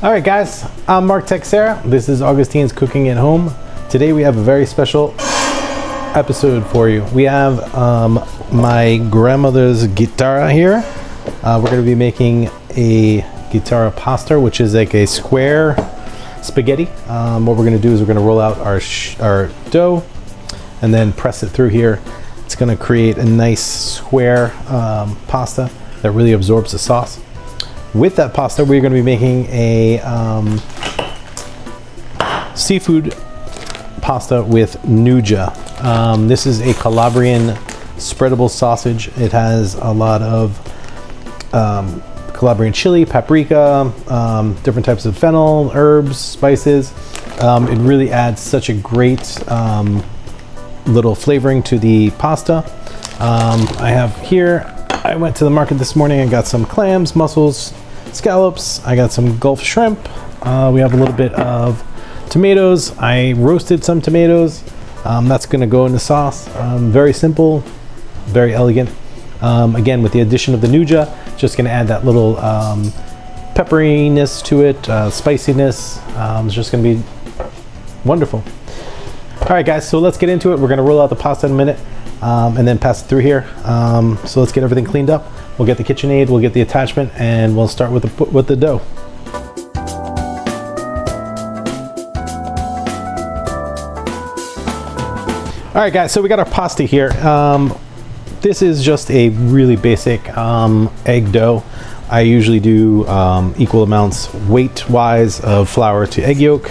All right, guys, I'm Marc Texera. This is Augustine's Cooking at Home. Today we have a very special episode for you. We have my grandmother's Chitarra here. We're going to be making a Chitarra pasta, which is like a square spaghetti. What we're going to do is we're going to roll out our dough and then press it through here. It's going to create a nice square pasta that really absorbs the sauce. With that pasta, we're going to be making a seafood pasta with nuja. This is a Calabrian spreadable sausage. It has a lot of Calabrian chili, paprika, different types of fennel, herbs, spices. It really adds such a great little flavoring to the pasta. I have here, I went to the market this morning and got some clams, mussels, scallops. I got some Gulf shrimp. We have a little bit of tomatoes. I roasted some tomatoes. That's gonna go in the sauce. Very simple, very elegant. Again, with the addition of the nuja, just gonna add that little pepperiness to it, spiciness. It's just gonna be wonderful. All right, guys, so let's get into it. We're gonna roll out the pasta in a minute and then pass it through here. So let's get everything cleaned up. We'll get the KitchenAid, we'll get the attachment, and we'll start with the dough. All right, guys, so we got our pasta here. This is just a really basic egg dough. I usually do equal amounts weight-wise of flour to egg yolk.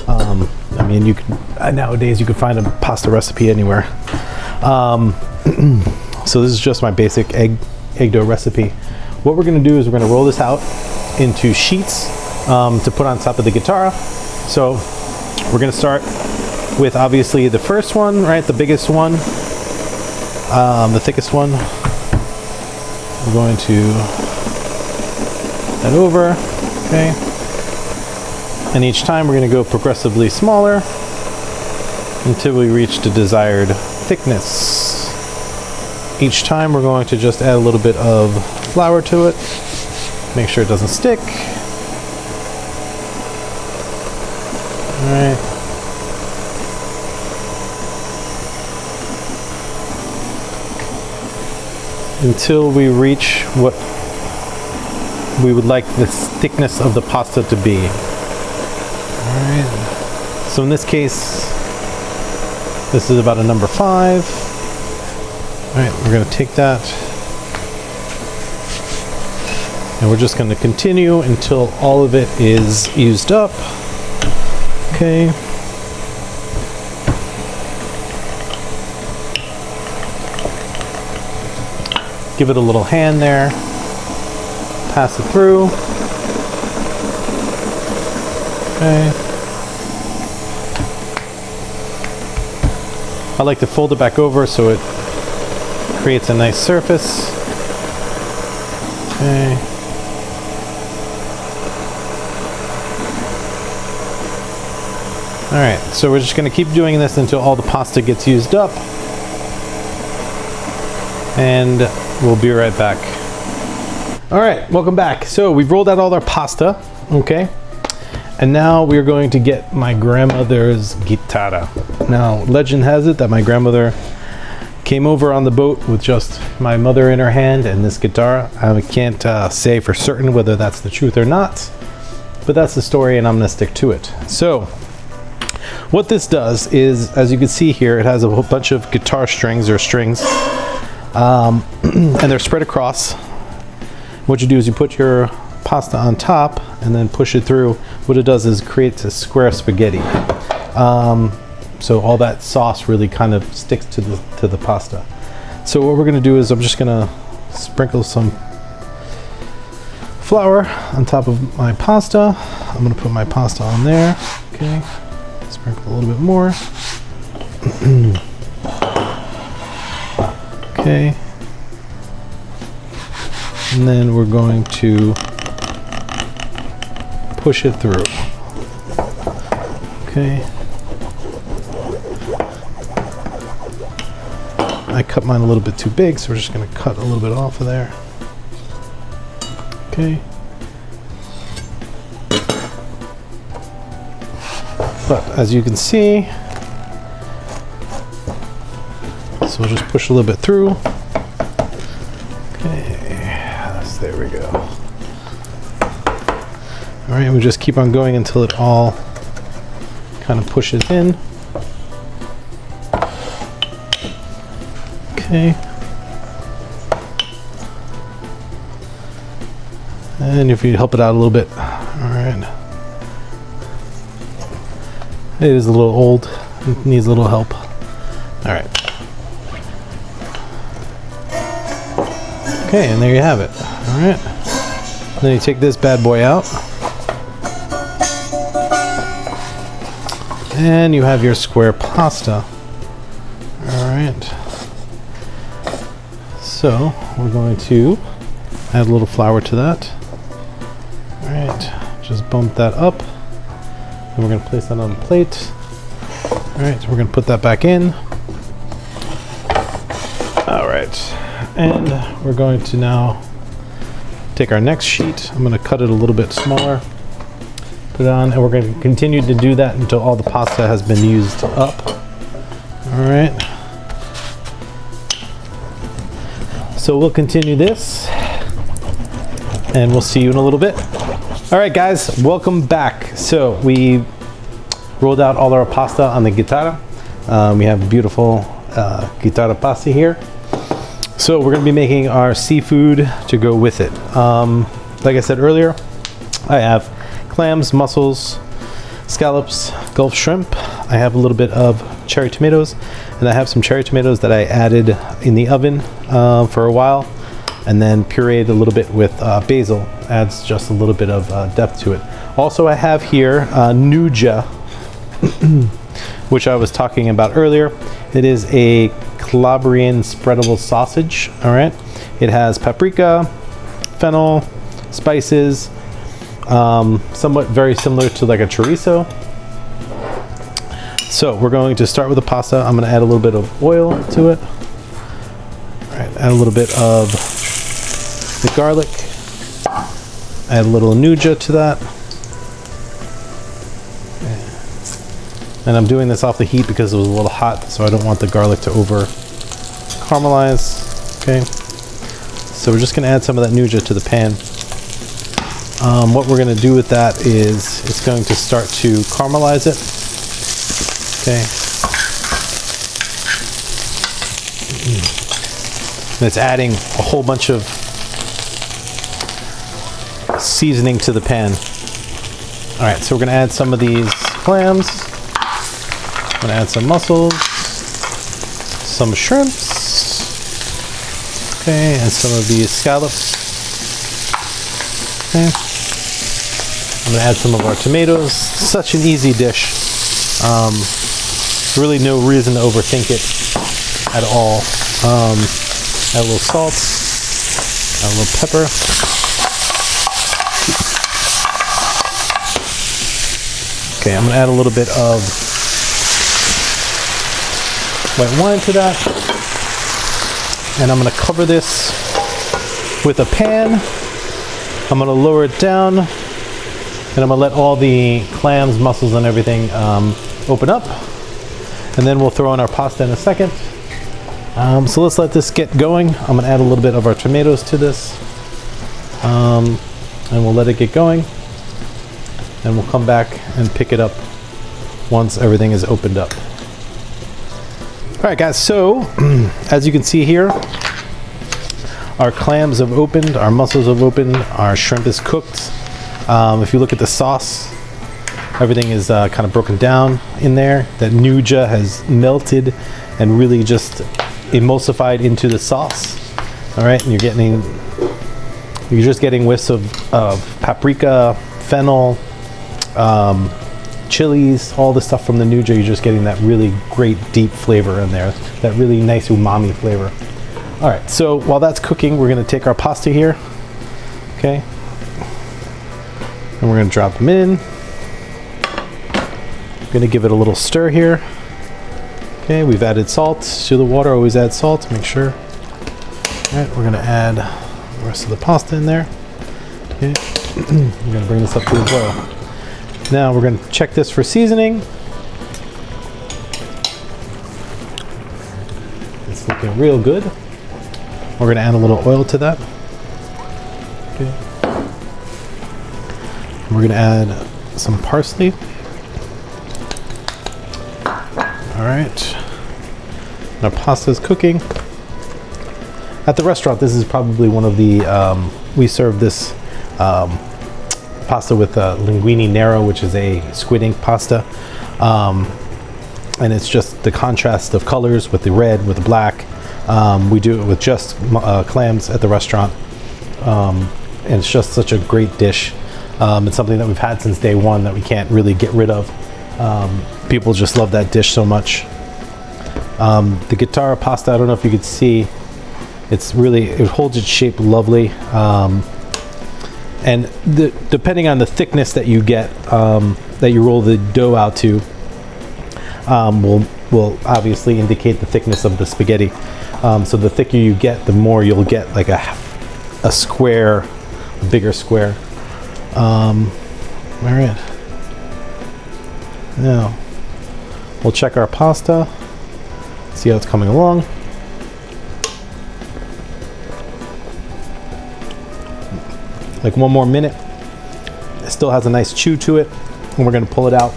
I mean, you can nowadays you can find a pasta recipe anywhere. So this is just my basic egg dough recipe. What we're going to do is we're going to roll this out into sheets to put on top of the Chitarra. So we're going to start with obviously the first one, right? The biggest one, the thickest one. We're going to that over, okay? And each time we're going to go progressively smaller until we reach the desired thickness. Each time we're going to just add a little bit of flour to it. Make sure it doesn't stick. All right. Until we reach what we would like the thickness of the pasta to be. All right. So in this case, this is about a number 5. All right, we're going to take that and we're just going to continue until all of it is used up. Okay. Give it a little hand there. Pass it through. Okay. I like to fold it back over so it creates a nice surface. Okay. All right, so we're just going to keep doing this until all the pasta gets used up. And we'll be right back. All right, welcome back. So we've rolled out all our pasta, okay? And now we're going to get my grandmother's Chitarra. Now, legend has it that my grandmother came over on the boat with just my mother in her hand and this Chitarra. I can't say for certain whether that's the truth or not, but that's the story and I'm gonna stick to it. So, what this does is, as you can see here, it has a whole bunch of guitar strings or strings, and they're spread across. What you do is you put your pasta on top and then push it through. What it does is creates a square spaghetti. So all that sauce really kind of sticks to the pasta. So what we're gonna do is I'm just gonna sprinkle some flour on top of my pasta. I'm gonna put my pasta on there, okay? Sprinkle a little bit more. Okay. And then we're going to push it through. Okay. I cut mine a little bit too big, so we're just going to cut a little bit off of there. Okay. But as you can see, so we'll just push a little bit through. Okay, so there we go. All right, we just keep on going until it all kind of pushes in. Okay. And if you help it out a little bit. All right. It is a little old. It needs a little help. All right. Okay, and there you have it. All right. Then you take this bad boy out. And you have your square pasta. All right. So we're going to add a little flour to that. All right, just bump that up. And we're going to place that on the plate. All right, so we're going to put that back in. All right, and we're going to now take our next sheet. I'm going to cut it a little bit smaller. Put it on, and we're going to continue to do that until all the pasta has been used up. All right. So we'll continue this, and we'll see you in a little bit. All right, guys, welcome back. So we rolled out all our pasta on the Chitarra. We have beautiful Chitarra pasta here. So we're going to be making our seafood to go with it. Like I said earlier, I have clams, mussels, scallops, Gulf shrimp. I have a little bit of cherry tomatoes, and I have some cherry tomatoes that I added in the oven for a while, and then pureed a little bit with basil. Adds just a little bit of depth to it. Also, I have here nuja, which I was talking about earlier. It is a Calabrian spreadable sausage. All right, it has paprika, fennel, spices, somewhat very similar to like a chorizo. So we're going to start with the pasta. I'm going to add a little bit of oil to it. All right, add a little bit of the garlic. Add a little nuja to that. Okay. And I'm doing this off the heat because it was a little hot, so I don't want the garlic to over caramelize. Okay. So we're just going to add some of that nuja to the pan. What we're going to do with that is it's going to start to caramelize it. Okay. And it's adding a whole bunch of seasoning to the pan. All right, so we're gonna add some of these clams. I'm gonna add some mussels, some shrimps, okay, and some of these scallops. Okay. I'm gonna add some of our tomatoes. Such an easy dish. Really no reason to overthink it at all. Add a little salt, add a little pepper. Okay, I'm gonna add a little bit of white wine to that. And I'm gonna cover this with a pan. I'm gonna lower it down, and I'm gonna let all the clams, mussels, and everything open up. And then we'll throw in our pasta in a second. So let's let this get going. I'm gonna add a little bit of our tomatoes to this. And we'll let it get going. And we'll come back and pick it up once everything is opened up. All right, guys, so as you can see here, our clams have opened, our mussels have opened, our shrimp is cooked. If you look at the sauce, everything is kind of broken down in there. That nuja has melted and really just emulsified into the sauce. All right, and you're just getting whiffs of paprika, fennel, chilies, all the stuff from the nuja. You're just getting that really great deep flavor in there, that really nice umami flavor. All right, so while that's cooking, we're gonna take our pasta here, okay? And we're gonna drop them in. Gonna give it a little stir here. Okay, we've added salt to the water. Always add salt to make sure. All right, we're gonna add the rest of the pasta in there. Okay, I'm gonna bring this up to the boil. Now we're gonna check this for seasoning. looking real good. We're gonna add a little oil to that. Okay. We're gonna add some parsley. All right. Our pasta is cooking. At the restaurant, this is probably one of the, we serve this pasta with linguine nero, which is a squid ink pasta. And it's just the contrast of colors with the red, with the black. We do it with just clams at the restaurant. And it's just such a great dish. It's something that we've had since day one that we can't really get rid of. People just love that dish so much. The Chitarra pasta, I don't know if you could see, it's really, it holds its shape lovely. And depending on the thickness that you get, that you roll the dough out to, will obviously indicate the thickness of the spaghetti. So the thicker you get, the more you'll get like a square, a bigger square. All right. Now, we'll check our pasta, see how it's coming along. Like one more minute. It still has a nice chew to it, and we're gonna pull it out.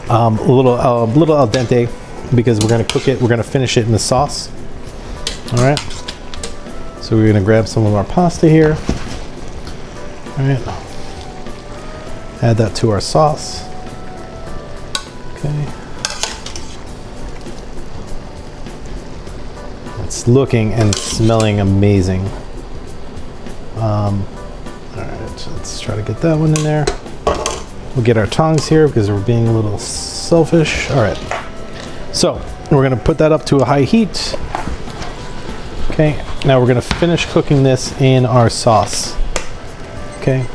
A little al dente, because we're gonna cook it, we're gonna finish it in the sauce. All right. So we're gonna grab some of our pasta here. All right. Add that to our sauce. Okay. It's looking and smelling amazing. All right, let's try to get that one in there. We'll get our tongs here because we're being a little selfish. All right. So we're gonna put that up to a high heat. Okay. Now we're gonna finish cooking this in our sauce. Okay.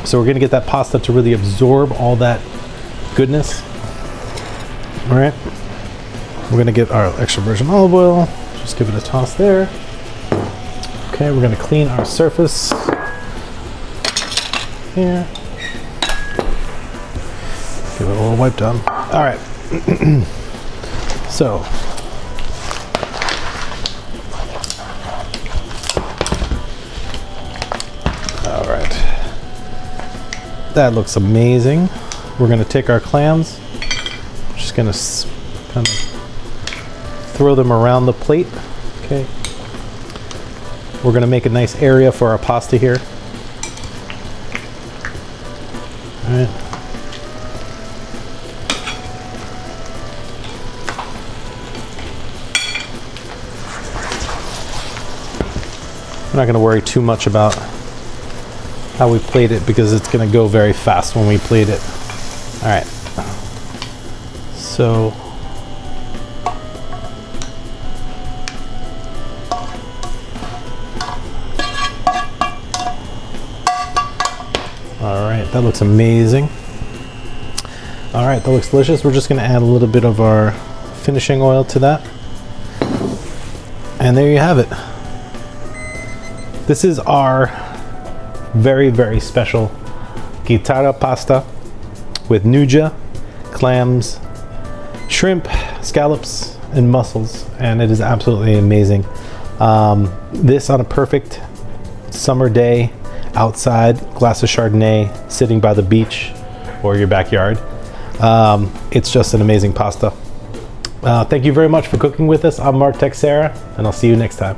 So we're gonna get that pasta to really absorb all that goodness. All right. We're gonna get our extra virgin olive oil. Just give it a toss there. Okay, we're gonna clean our surface here. Give it a little wipe down. All right. So, all right. That looks amazing. We're gonna take our clams. Just gonna kind of throw them around the plate. Okay. We're gonna make a nice area for our pasta here. All right. We're not gonna worry too much about how we plate it because it's gonna go very fast when we plate it. All right. So, all right, that looks amazing. All right, that looks delicious. We're just gonna add a little bit of our finishing oil to that. And there you have it. This is our very, very special Chitarra pasta with nuja, clams, shrimp, scallops, and mussels, and it is absolutely amazing. This on a perfect summer day, outside, glass of Chardonnay, sitting by the beach or your backyard. It's just an amazing pasta. Thank you very much for cooking with us. I'm Marc Texera, and I'll see you next time.